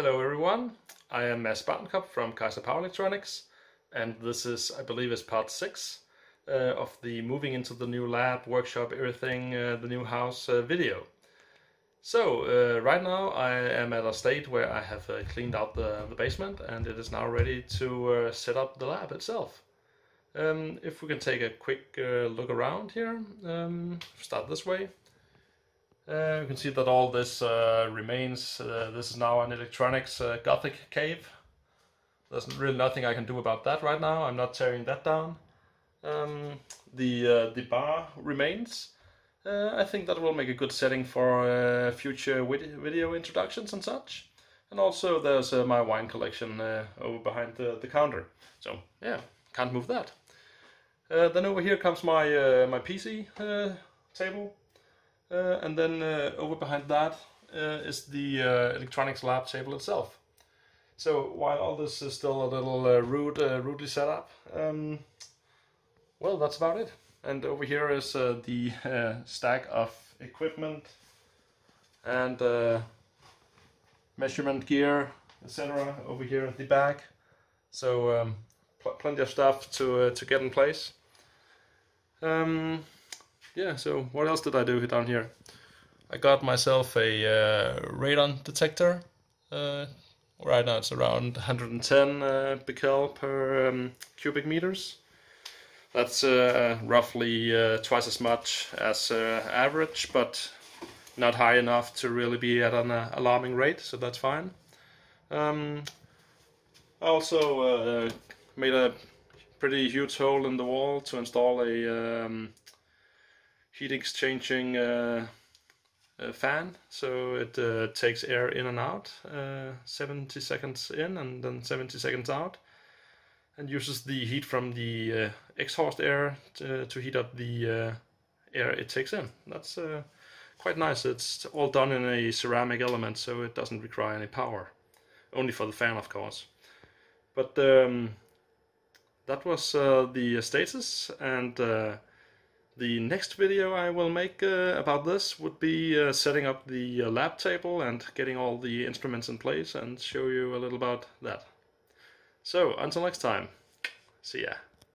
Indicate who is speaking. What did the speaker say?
Speaker 1: Hello everyone, I am Mads Bartenkop from Kaizer Power Electronics, and this is, I believe, is part 6 of the moving into the new lab, workshop, everything, the new house video. So right now I am at a state where I have cleaned out the basement, and it is now ready to set up the lab itself. If we can take a quick look around here, start this way. You can see that all this remains. This is now an electronics Gothic cave. There's really nothing I can do about that right now. I'm not tearing that down. The bar remains. I think that will make a good setting for future video introductions and such. And also there's my wine collection over behind the counter. So yeah, can't move that. Then over here comes my PC table. And then over behind that is the electronics lab table itself. So while all this is still a little rudely set up, well, that's about it. And over here is the stack of equipment and measurement gear, etc. over here at the back. So plenty of stuff to get in place. Yeah, so what else did I do down here? I got myself a radon detector. Right now it's around 110 becquerel per cubic meters. That's roughly twice as much as average, but not high enough to really be at an alarming rate, so that's fine. I also made a pretty huge hole in the wall to install a heat exchanging fan, so it takes air in and out, 70 seconds in and then 70 seconds out, and uses the heat from the exhaust air to heat up the air it takes in. That's quite nice. It's all done in a ceramic element, so it doesn't require any power, only for the fan of course. But that was the status, and the next video I will make about this would be setting up the lab table and getting all the instruments in place and show you a little about that. So until next time, see ya.